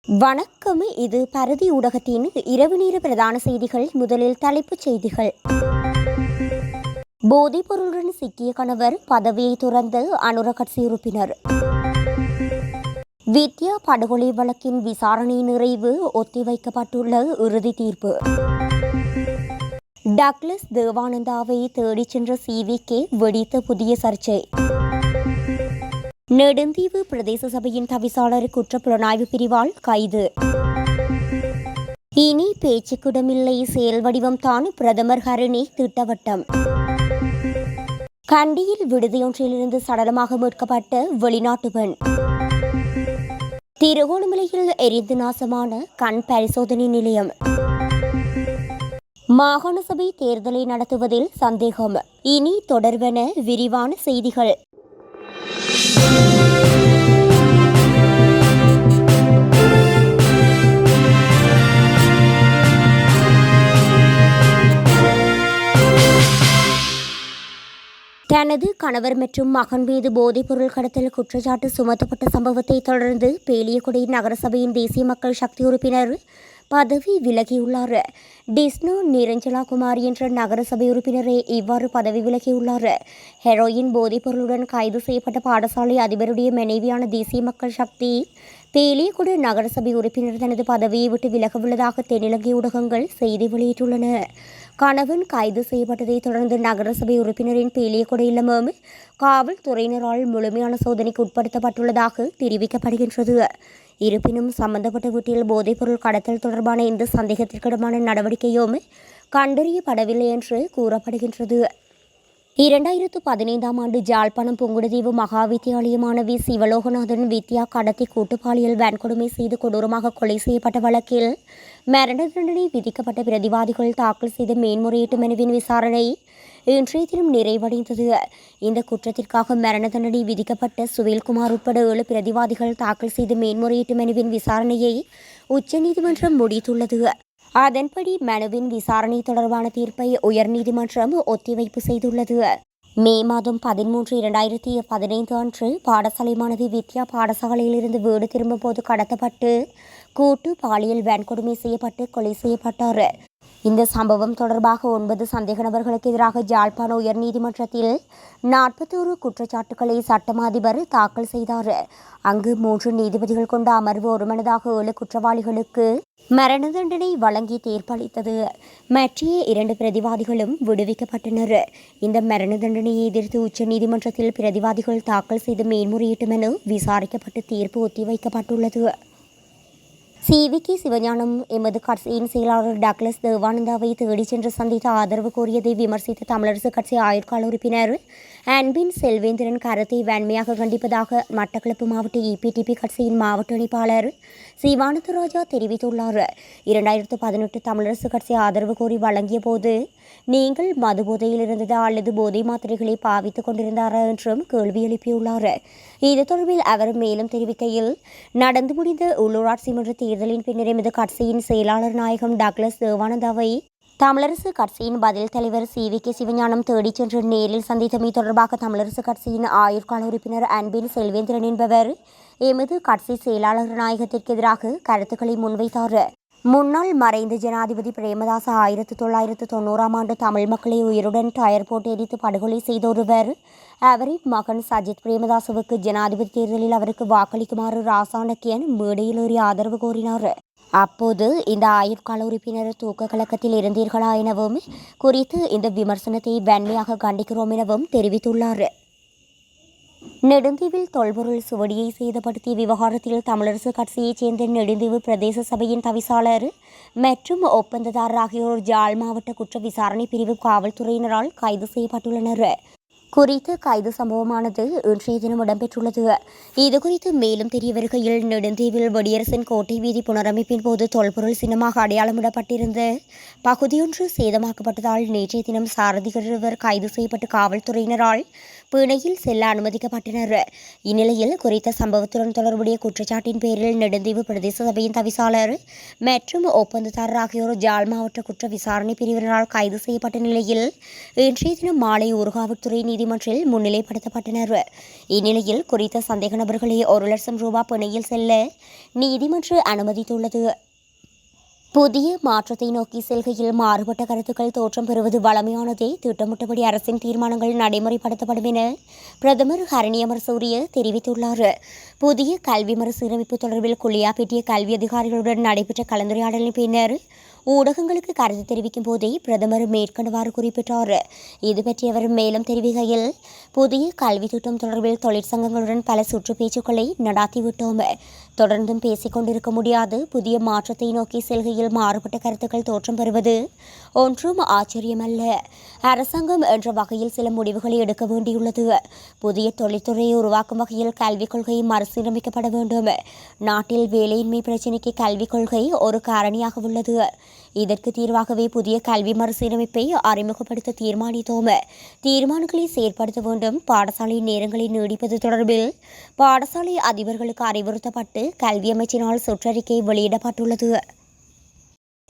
வணக்கம். இது பரதி ஊடகத்தின் இரவு நேர பிரதான செய்திகள். முதலில் தலைப்புச் செய்திகள். போதைப் பொருளுடன் சிக்கிய கணவர் பதவியை துறந்த அனுர கட்சி உறுப்பினர். வித்யா படுகொலை வழக்கின் விசாரணை நிறைவு ஒத்திவைக்கப்பட்டுள்ள இறுதி தீர்ப்பு. டக்ளஸ் தேவானந்தாவை தேடிச் சென்ற CVK வெடித்த புதிய சர்ச்சை. நெடுந்தீவு பிரதேச சபையின் தவிசாளர் குற்றப்புலனாய்வு பிரிவால் கைது. இனி பேச்சுக்கிடமில்லை, செயல் வடிவம் தான் பிரதமர் ஹரிணி திட்டவட்டம். கண்டியில் விடுதியொன்றிலிருந்து சடலமாக மீட்கப்பட்ட வெளிநாட்டு பெண். திருகோணமலையில் எரிந்து நாசமான கண் பரிசோதனை நிலையம். மாகாண சபை தேர்தலை நடத்துவதில் சந்தேகம். இனி தொடர்வன விரிவான செய்திகள். தனது கணவர் மற்றும் மகன் மீது போதைப்பொருள் கடத்தல் குற்றச்சாட்டு சுமத்தப்பட்ட சம்பவத்தை தொடர்ந்து பேலியகுடை நகரசபையின் தேசிய மக்கள் சக்தி உறுப்பினர் பதவி விலகியுள்ளார். டிஸ்னோ நிரஞ்சலா குமாரி என்ற நகரசபை உறுப்பினரே இவ்வாறு பதவி விலகியுள்ளார். ஹெரோயின் போதைப்பொருளுடன் கைது செய்யப்பட்ட பாடசாலை அதிபருடைய மனைவியான தேசிய மக்கள் சக்தி பேலியகுடை நகரசபை உறுப்பினர் தனது பதவியை விட்டு விலகவுள்ளதாக தென்னிலங்கை ஊடகங்கள் செய்தி வெளியிட்டுள்ளன. கணவன் கைது செய்யப்பட்டதை தொடர்ந்து நகரசபை உறுப்பினரின் பேலியகுடை இல்லமும் காவல்துறையினரால் முழுமையான சோதனைக்கு உட்படுத்தப்பட்டுள்ளதாக தெரிவிக்கப்படுகின்றது. இருப்பினும் சம்பந்தப்பட்ட வீட்டில் போதைப்பொருள் கடத்தல் தொடர்பான எந்த சந்தேகத்திற்கிடமான நடவடிக்கையும் கண்டறியப்படவில்லை என்று கூறப்படுகின்றது. 2015 ஆண்டு ஜாழ்ப்பாணம் புங்குடுதீவு மகாவித்தியாலய மாணவி சிவலோகநாதன் வித்யா கடத்தி கூட்டுப்பாலியல் வன்கொடுமை செய்து கொடூரமாக கொலை செய்யப்பட்ட வழக்கில் மரண தண்டனை விதிக்கப்பட்ட பிரதிவாதிகள் தாக்கல் செய்த மேன்முறையீட்டு மனுவின் விசாரணை இன்றைய தினம் நிறைவடைந்தது. இந்த குற்றத்திற்காக மரண தண்டனை விதிக்கப்பட்ட சுவேல்குமார் உட்பட 7 பிரதிவாதிகள் தாக்கல் செய்த மேன்முறையீட்டு மனுவின் விசாரணையை உச்சநீதிமன்றம் முடித்துள்ளது. அதன்படி மனுவின் விசாரணை தொடர்பான தீர்ப்பை உயர்நீதிமன்றம் ஒத்திவைப்பு செய்துள்ளது. மே மாதம் 13, 2015 அன்று பாடசாலை மாணவி வித்யா பாடசாலையிலிருந்து வீடு திரும்பும் போது கடத்தப்பட்டு கூட்டு பாலியல் வன்கொடுமை செய்யப்பட்டு கொலை செய்யப்பட்டார். இந்த சம்பவம் தொடர்பாக 9 சந்தேக நபர்களுக்கு எதிராக ஜாழ்ப்பாண உயர்நீதிமன்றத்தில் 41 குற்றச்சாட்டுக்களை சட்டமா அதிபர் தாக்கல் செய்தார். அங்கு 3 நீதிபதிகள் கொண்ட அமர்வு ஒருமனதாக 7 குற்றவாளிகளுக்கு மரண தண்டனை வழங்கி தீர்ப்பளித்தது. மற்ற 2 பிரதிவாதிகளும் விடுவிக்கப்பட்டனர். இந்த மரண தண்டனையை எதிர்த்து உச்சநீதிமன்றத்தில் பிரதிவாதிகள் தாக்கல் செய்த மேன்முறையீட்டு மனு விசாரிக்கப்பட்டு தீர்ப்பு ஒத்திவைக்கப்பட்டுள்ளது. CVK சிவஞானம் எமது கட்சியின் செயலாளர் டக்ளஸ் தேவானந்தாவை தேடிச் சென்று சந்தித்து ஆதரவு கோரியதை விமர்சித்த தமிழரசுக் கட்சி ஆயுட்கால உறுப்பினர் அன்பின் செல்வேந்திரன் கருத்தை வன்மையாக கண்டிப்பதாக மட்டக்களப்பு மாவட்ட EPTP கட்சியின் மாவட்ட இணைப்பாளர் சிவானந்தராஜா தெரிவித்துள்ளார். 2018 தமிழரசுக் கட்சி ஆதரவு கோரி வழங்கிய போது நீங்கள் மது போதையில் இருந்ததா அல்லது போதை மாத்திரைகளை பாவித்துக் கொண்டிருந்தாரா என்றும் கேள்வி எழுப்பியுள்ளார். இது தொடர்பில் அவர் மேலும் தெரிவிக்கையில், நடந்து முடிந்த உள்ளூராட்சி மன்ற தேர்தலின் பின்னர் எமது கட்சியின் செயலாளர் நாயகம் டக்ளஸ் தேவானந்தாவை தமிழரசு கட்சியின் பதில் தலைவர் CVK சிவஞானம் தேடிச் சென்று நேரில் சந்தித்தமை தொடர்பாக தமிழரசு கட்சியின் ஆயுட்கால உறுப்பினர் அன்பின் செல்வேந்திரன் என்பவர் எமது கட்சி செயலாளர் நாயகத்திற்கு எதிராக கருத்துக்களை முன்வைத்தார். முன்னாள் மறைந்த ஜனாதிபதி பிரேமதாச 1990 ஆண்டு தமிழ் மக்களை உயிருடன் டயர் போட்டு எரித்து படுகொலை செய்த ஒருவர் அவரின் மகன் சஜித் பிரேமதாசவுக்கு ஜனாதிபதி தேர்தலில் அவருக்கு வாக்களிக்குமாறு ராசாண்டக்கியன் மேடையில் ஏறி ஆதரவு கோரினார். அப்போது இந்த ஆயுட்கால உறுப்பினர் தூக்க கலக்கத்தில் இருந்தீர்களா எனவும் குறித்து இந்த விமர்சனத்தை வன்மையாக கண்டிக்கிறோம் எனவும் தெரிவித்துள்ளார். நெடுந்தீவில் தொல்பொருள் சுவடியை சேதப்படுத்திய விவகாரத்தில் தமிழரசு கட்சியைச் சேர்ந்த நெடுந்தீவு பிரதேச சபையின் தவிசாளர் மற்றும் ஒப்பந்ததாரர் ஆகியோர் ஜாழ் மாவட்ட குற்ற விசாரணை பிரிவு காவல்துறையினரால் கைது செய்யப்பட்டுள்ளனர். குறித்த கைது சம்பவமானது இன்றைய தினம் இடம்பெற்றுள்ளது. இதுகுறித்து மேலும் தெரிய வருகையில், நெடுந்தீவில் வெடியரசன் கோட்டை வீதி புனரமைப்பின் போது தொல்பொருள் சின்னமாக அடையாளமிடப்பட்டிருந்த பகுதியொன்று சேதமாக்கப்பட்டதால் நேற்றைய தினம் சாரதிகள் கைது செய்யப்பட்டு காவல்துறையினரால் பிணையில் செல்ல அனுமதிக்கப்பட்டனர். இந்நிலையில் குறித்த சம்பவத்துடன் தொடர்புடைய குற்றச்சாட்டின் பேரில் நெடுந்தீவு பிரதேச சபையின் தவிசாளர் மற்றும் ஒப்பந்ததாரர் ஆகியோர் ஜாழ் மாவட்ட குற்ற விசாரணை பிரிவினரால் கைது செய்யப்பட்ட நிலையில் இன்றைய தினம் மாலை ஊர்காவல்துறை நீதிமன்றில் முன்னிலைப்படுத்தப்பட்டனர். இந்நிலையில் குறித்த சந்தேக நபர்களை 1 லட்சம் ரூபாய் பிணையில் செல்ல நீதிமன்றம் அனுமதித்துள்ளது. புதிய மாற்றத்தை நோக்கி செல்கையில் மாறுபட்ட கருத்துக்கள் தோற்றம் பெறுவது வளமையானதே. திட்டமிட்டபடி அரசின் தீர்மானங்கள் நடைமுறைப்படுத்தப்படும் என பிரதமர் ஹரணி அமரசூரிய தெரிவித்துள்ளார். புதிய கல்வி மறுசீரமைப்பு தொடர்பில் குளியாப்பிட்டிய கல்வி அதிகாரிகளுடன் நடைபெற்ற கலந்துரையாடலின் பின்னர் ஊடகங்களுக்கு கருத்து தெரிவிக்கும் போதே பிரதமர் மேற்கண்டவாறு குறிப்பிட்டார். இதுபற்றி அவர் மேலும் தெரிவிக்கையில், புதிய கல்வி திட்டம் தொடர்பில் தொழிற்சங்கங்களுடன் பல சுற்று பேச்சுக்களை நடாத்திவிட்டோம். தொடர்ந்தும் பேசிக் கொண்டிருக்க முடியாது. புதிய மாற்றத்தை நோக்கி செல்கையில் மாறுபட்ட கருத்துக்கள் தோற்றம் பெறுவது ஒன்றும் ஆச்சரியமல்ல. அரசாங்கம் என்ற வகையில் சில முடிவுகளை எடுக்க வேண்டியுள்ளது. புதிய தொழில்துறையை உருவாக்கும் வகையில் கல்விக் கொள்கை மறுசீரமைக்கப்பட வேண்டும். நாட்டில் வேலையின்மை பிரச்சினைக்கு கல்விக் கொள்கை ஒரு காரணியாக உள்ளது. இதற்கு தீர்வாகவே புதிய கல்வி மறுசீரமைப்பை அறிமுகப்படுத்த தீர்மானித்தோம். தீர்மானங்களை செயற்படுத்த வேண்டும். பாடசாலை நேரங்களை நீடிப்பது தொடர்பில் பாடசாலை அதிபர்களுக்கு அறிவுறுத்தப்பட்டு கல்வி அமைச்சினால் சுற்றறிக்கை வெளியிடப்பட்டுள்ளது.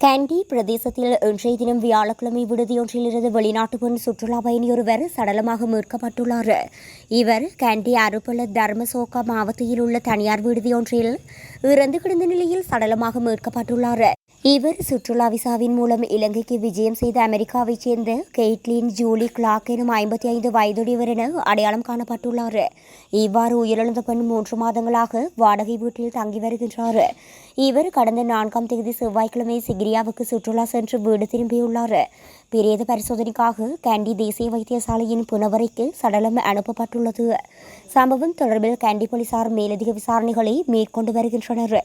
கண்டி பிரதேசத்தில் இன்றைய தினம் வியாழக்கிழமை விடுதியொன்றிலிருந்து வெளிநாட்டு பெண் சுற்றுலா பயணியொருவர் சடலமாக மீட்கப்பட்டுள்ளார். இவர் கண்டி அருப்பள தர்மசோகா மாவட்டத்தில் உள்ள தனியார் விடுதியொன்றில் இறந்து கிடந்த நிலையில் சடலமாக மீட்கப்பட்டுள்ளார். இவர் சுற்றுலா விசாவின் மூலம் இலங்கைக்கு விஜயம் செய்த அமெரிக்காவைச் சேர்ந்த கெய்ட்லின் ஜூலி கிளாக் எனும் 55 வயதுடையவர் என அடையாளம் காணப்பட்டுள்ளார். இவ்வாறு உயிரிழந்த பெண் 3 மாதங்களாக வாடகை வீட்டில் தங்கி வருகின்றார். இவர் கடந்த 4ஆம் தேதி செவ்வாய்க்கிழமை சிகிரியாவுக்கு சுற்றுலா சென்று வீடு திரும்பியுள்ளார். பிரேத பரிசோதனைக்காக கண்டி தேசிய வைத்தியசாலையின் புனவரைக்கு சடலம் அனுப்பப்பட்டுள்ளது. சம்பவம் தொடர்பில் கண்டி போலீசார் மேலதிக விசாரணைகளை மேற்கொண்டு வருகின்றனர்.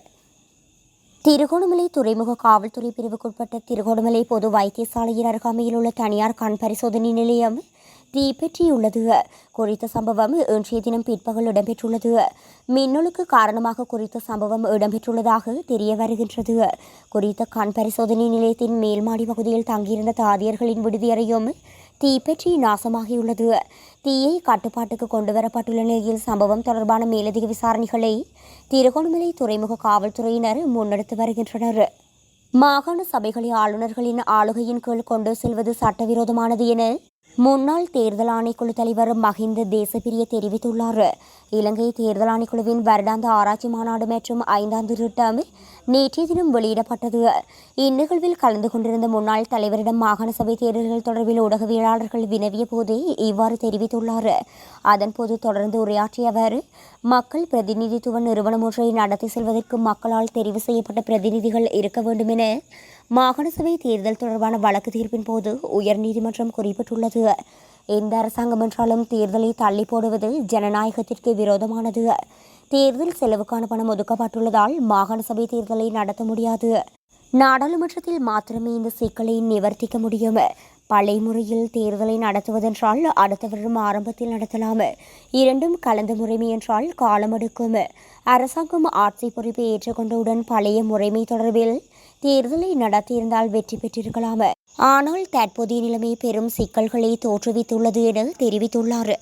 திருகோணமலை துறைமுக காவல்துறை பிரிவுக்குட்பட்ட திருகோணமலை பொது வைத்தியசாலையின் அருகாமையில் உள்ள தனியார் கண் பரிசோதனை நிலையம் தீப்பற்றியுள்ளது. குறித்த சம்பவம் இன்றைய தினம் பிற்பகல் இடம்பெற்றுள்ளது. மின்னலுக்கு காரணமாக குறித்த சம்பவம் இடம்பெற்றுள்ளதாக தெரிய வருகின்றது. குறித்த கண் பரிசோதனை நிலையத்தின் மேல்மாடி பகுதியில் தங்கியிருந்த தாதியர்களின் விடுதியறையும் தீப்பற்றி நாசமாகியுள்ளது. தீயை கட்டுப்பாட்டுக்கு கொண்டுவரப்பட்டுள்ள நிலையில் சம்பவம் தொடர்பான மேலதிக விசாரணைகளை திருகோணமலை துறைமுக காவல்துறையினர் முன்னெடுத்து வருகின்றனர். மாகாண சபைகளை ஆளுநர்களின் ஆளுகையின் கீழ் கொண்டு செல்வது சட்டவிரோதமானது என முன்னாள் தேர்தல் ஆணைக்குழு தலைவர் மஹிந்த தேசப்பிரிய தெரிவித்துள்ளார். இலங்கை தேர்தல் ஆணைக்குழுவின் வருடாந்த ஆராய்ச்சி மாநாடு மற்றும் 5ஆம் திட்டம் நேற்றைய தினம் வெளியிடப்பட்டது. இந்நிகழ்வில் கலந்து கொண்டிருந்த முன்னாள் தலைவரிடம் மாகாண சபை தேர்தல்கள் தொடர்பில் ஊடகவியலாளர்கள் வினவிய போதே இவ்வாறு தெரிவித்துள்ளார். அதன்போது தொடர்ந்து உரையாற்றிய அவர், மக்கள் பிரதிநிதித்துவ நிறுவனம் ஒன்றை நடத்தி செல்வதற்கு மக்களால் தெரிவு செய்யப்பட்ட பிரதிநிதிகள் இருக்க வேண்டும் என மாகாண சபை தேர்தல் தொடர்பான வழக்கு தீர்ப்பின் போது உயர்நீதிமன்றம் குறிப்பிட்டுள்ளது. எந்த அரசாங்கம் என்றாலும் தேர்தலை தள்ளி போடுவது ஜனநாயகத்திற்கு விரோதமானது. தேர்தல் செலவுக்கான பணம் ஒதுக்கப்பட்டுள்ளதால் மாகாண சபை தேர்தலை நடத்த முடியாது. நாடாளுமன்றத்தில் மாத்திரமே இந்த சிக்கலை நிவர்த்திக்க முடியும். பழைய முறையில் தேர்தலை நடத்துவதென்றால் அடுத்த வருடம் ஆரம்பத்தில் நடத்தலாம். இரண்டும் கலந்த முறைமை என்றால் காலமெடுக்கும். அரசாங்கம் ஆட்சி பொறுப்பை ஏற்றுக்கொண்டவுடன் பழைய முறைமை தொடர்பில் தேர்தலை நடத்தியிருந்தால் வெற்றி பெற்றிருக்கலாம். ஆனால் தற்போதைய நிலைமை பெரும் சிக்கல்களை தோற்றுவித்துள்ளது என தெரிவித்துள்ளார்.